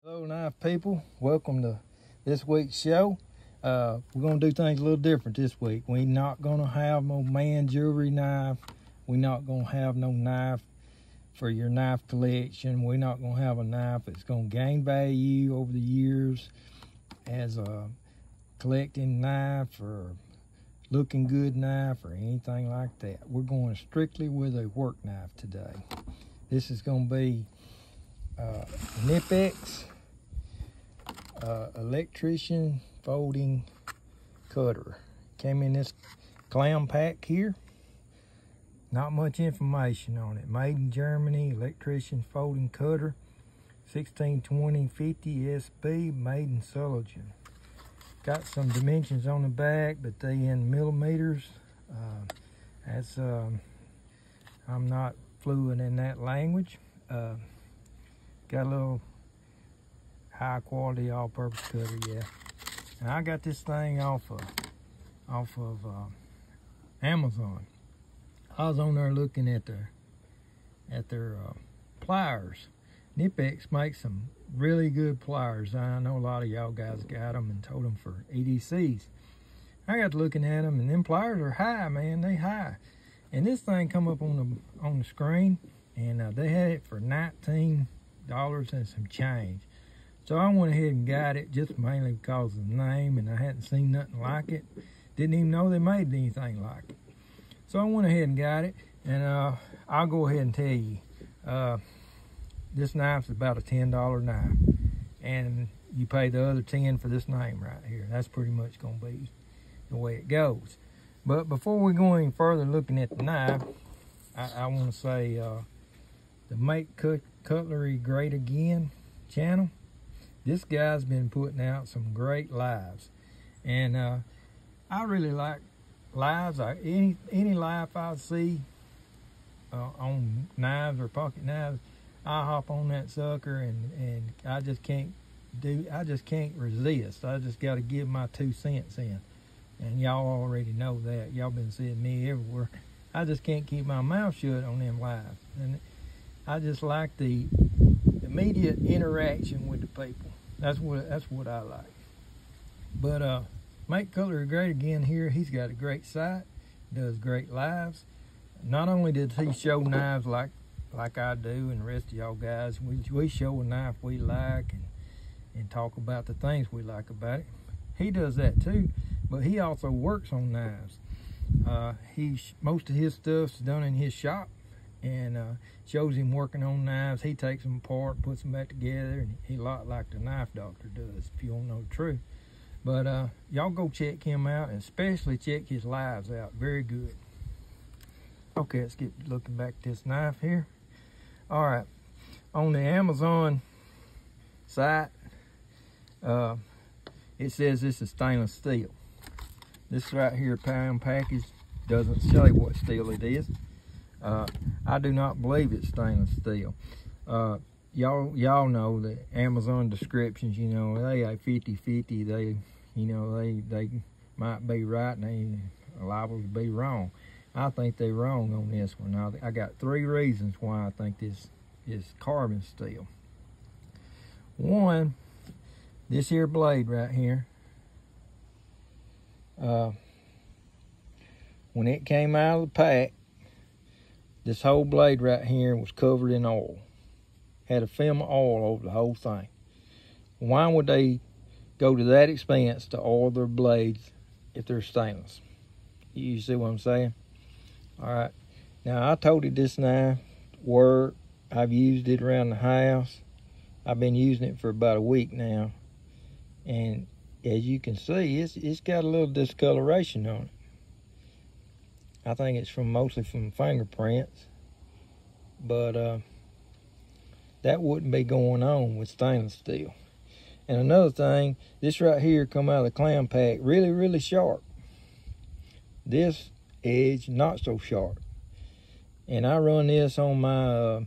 Hello knife people, welcome to this week's show. We're going to do things a little different this week. We're not going to have no man jewelry knife. We're not going to have no knife for your knife collection. We're not going to have a knife that's going to gain value over the years as a collecting knife or looking good knife or anything like that. We're going strictly with a work knife today. This is going to be Knipex electrician folding cutter. Came in this clam pack here. Not much information on it. Made in Germany, electrician folding cutter, 1620/50 SB, made in silicon. Got some dimensions on the back, but they in millimeters. I'm not fluent in that language. Got a little high quality all-purpose cutter, yeah. And I got this thing off of Amazon. I was on there looking at their pliers. Knipex makes some really good pliers. I know a lot of y'all guys got them and told them for EDCs. I got to looking at them, and them pliers are high, man. They high. And this thing come up on the screen, and they had it for $19 and some change. So I went ahead and got it just mainly because of the name, and I hadn't seen nothing like it. Didn't even know they made anything like it. So I went ahead and got it, and I'll go ahead and tell you, this knife's about a $10 knife, and you pay the other 10 for this name right here. That's pretty much gonna be the way it goes. But before we go any further looking at the knife, I want to say the Make Cutlery Great Again channel. This guy's been putting out some great lives, and I really like lives. Any live I see on knives or pocket knives, I hop on that sucker, and I just can't resist. I just got to give my 2 cents in, and y'all already know that. Y'all been seeing me everywhere. I just can't keep my mouth shut on them lives, and I just like the immediate interaction with the people. That's what I like. But Make Cutlery Great Again here, he's got a great site, does great lives. Not only does he show knives like I do and the rest of y'all guys, we show a knife we like and talk about the things we like about it. He does that too, but he also works on knives. Most of his stuff's done in his shop, and shows him working on knives. He takes them apart, puts them back together, and he a lot like the knife doctor does, if you don't know the truth. But y'all go check him out, and especially check his lives out. Very good. Okay, let's get looking back at this knife here. All right, on the Amazon site, it says this is stainless steel. This right here, pound package, doesn't say what steel it is. I do not believe it's stainless steel. Y'all know the Amazon descriptions, you know, they are 50-50. They might be right and they liable to be wrong. I think they're wrong on this one. I got 3 reasons why I think this is carbon steel. One, this here blade right here, when it came out of the pack, this whole blade right here was covered in oil. Had a film of oil over the whole thing. Why would they go to that expense to oil their blades if they're stainless? You see what I'm saying? All right. Now, I told you this knife worked. I've used it around the house. I've been using it for about a week now. And as you can see, it's got a little discoloration on it. I think it's mostly from fingerprints, but that wouldn't be going on with stainless steel. And another thing, this right here come out of the clam pack really, really sharp. This edge not so sharp. And I run this on my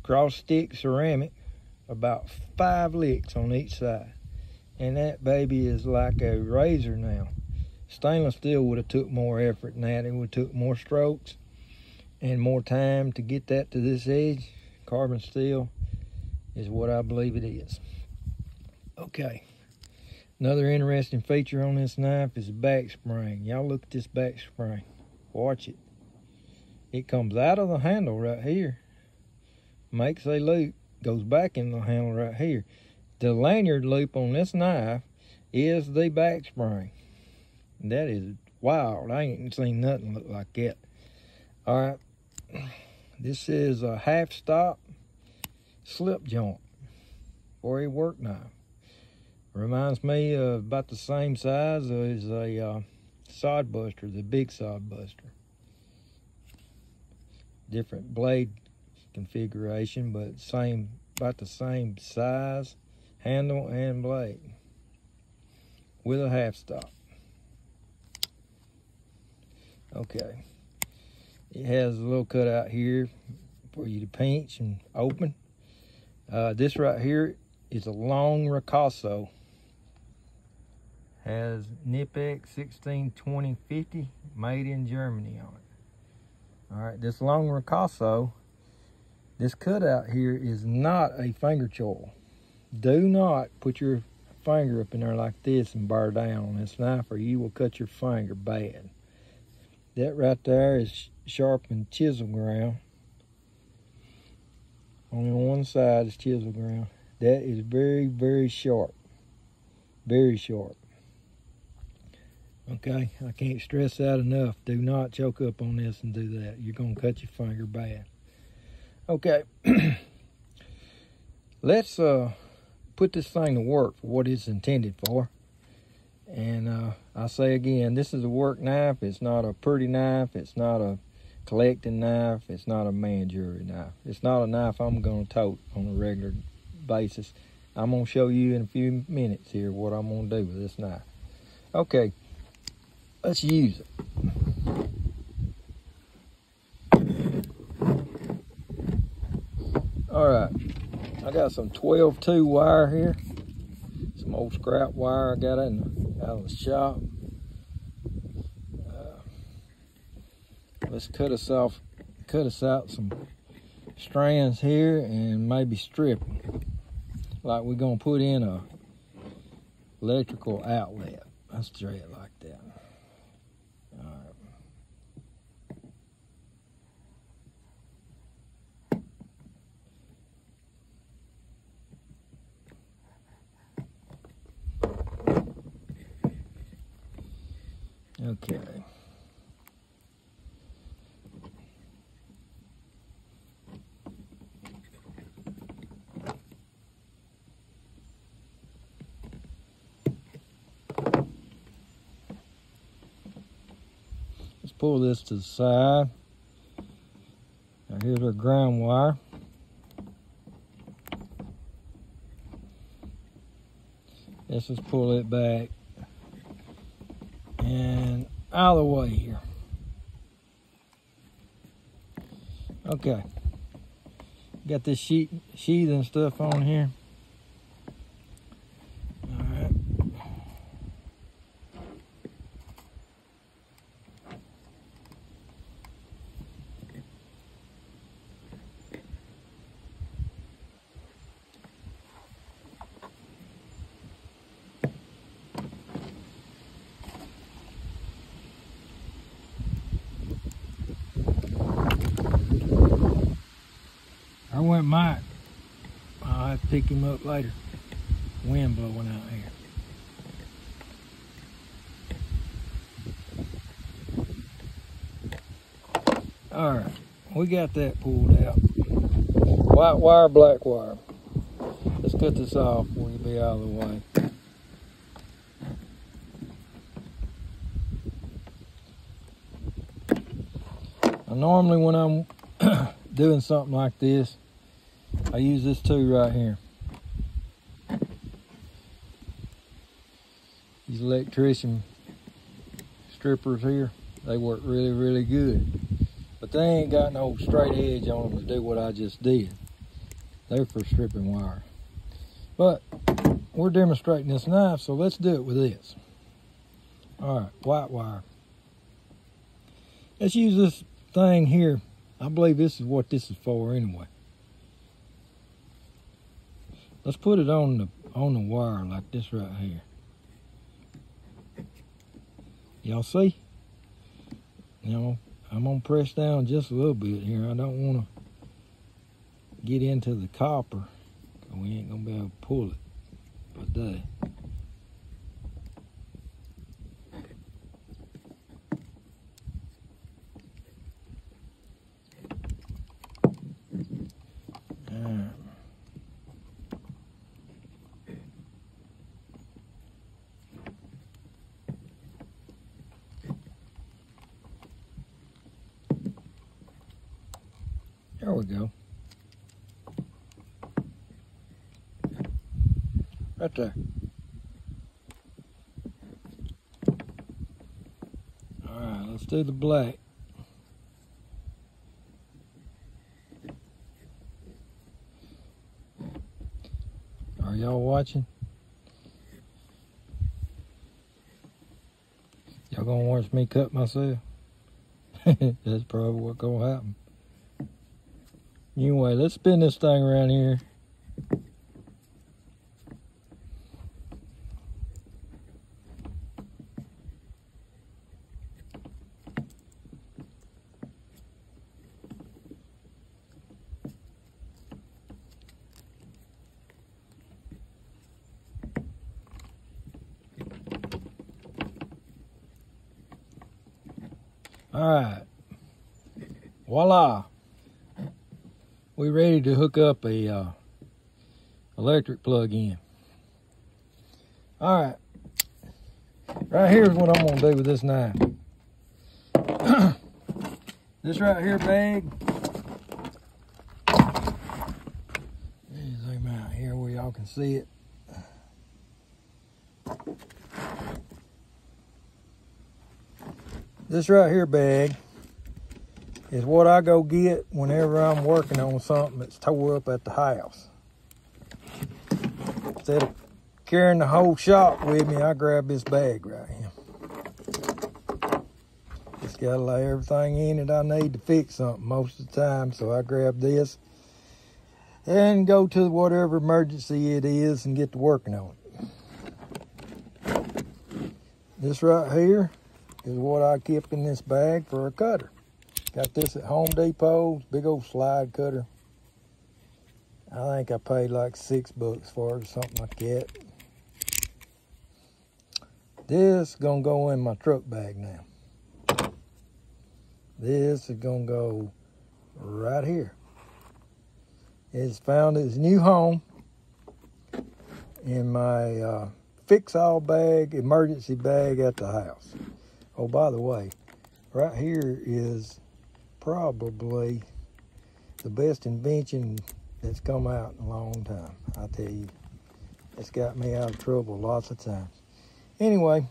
cross stick ceramic, about 5 licks on each side, and that baby is like a razor now. Stainless steel would have took more effort than that. It would have took more strokes and more time to get that to this edge. Carbon steel is what I believe it is. Okay. Another interesting feature on this knife is the back spring. Y'all look at this back spring. Watch it. It comes out of the handle right here, makes a loop, goes back in the handle right here. The lanyard loop on this knife is the back spring. That is wild. I ain't seen nothing look like that. All right. This is a half stop slip joint for a work knife. Reminds me of about the same size as a sod buster, the big sod buster. Different blade configuration, but about the same size, handle and blade, with a half stop. Okay. It has a little cutout here for you to pinch and open. This right here is a long ricasso. Has Knipex 162050 made in Germany on it. All right, this long ricasso, this cutout here is not a finger choil. Do not put your finger up in there like this and bar down on this knife, or you will cut your finger bad. That right there is sharpened chisel ground. Only on one side is chisel ground. That is very, very sharp. Very sharp. Okay, I can't stress that enough. Do not choke up on this and do that. You're going to cut your finger bad. Okay, let's put this thing to work for what it's intended for. And I say again, this is a work knife. It's not a pretty knife. It's not a collecting knife. It's not a man jewelry knife. It's not a knife I'm going to tote on a regular basis. I'm going to show you in a few minutes here what I'm going to do with this knife. Okay, let's use it. All right, I got some 12-2 wire here. Some old scrap wire I got out of the shop. Let's cut us out some strands here and maybe strip them. Like we're gonna put in a electrical outlet. Let's try it like that. All right. Okay. Let's pull this to the side. Now here's our ground wire. Let's just pull it back and out of the way here. Okay, got this sheath and stuff on here. All right. I went Mike. I'll have to pick him up later. Wind blowing out here. All right, we got that pulled out. White wire, black wire. Let's cut this off before you be out of the way. Now, normally when I'm doing something like this, I use this tool right here. These electrician strippers here, they work really, really good. But they ain't got no straight edge on them to do what I just did. They're for stripping wire. But we're demonstrating this knife, so let's do it with this. All right, white wire. Let's use this thing here. I believe this is what this is for anyway. Let's put it on on the wire like this right here. Y'all see? Now I'm gonna press down just a little bit here. I don't want to get into the copper. We ain't gonna be able to pull it today. There we go. Right there. All right, let's do the black. Are y'all watching? Y'all gonna watch me cut myself? That's probably what's gonna happen. Anyway, let's spin this thing around here. All right, voila. We ready to hook up a electric plug-in. All right, right here is what I'm gonna do with this knife. This right here bag. Let me zoom out here where y'all can see it. This right here bag is what I go get whenever I'm working on something that's tore up at the house. Instead of carrying the whole shop with me, I grab this bag right here. It's got like everything in it I need to fix something most of the time, so I grab this and go to whatever emergency it is and get to working on it. This right here is what I keep in this bag for a cutter. Got this at Home Depot, big old slide cutter. I think I paid like $6 for it or something like that. This is gonna go in my truck bag now. This is gonna go right here. It's found its new home in my fix-all bag, emergency bag at the house. Oh, by the way, right here is probably the best invention that's come out in a long time. I tell you, it's got me out of trouble lots of times. Anyway,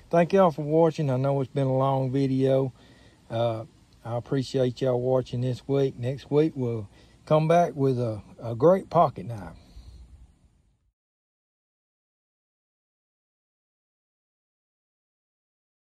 thank y'all for watching. I know it's been a long video. I appreciate y'all watching this week. Next week we'll come back with a great pocket knife.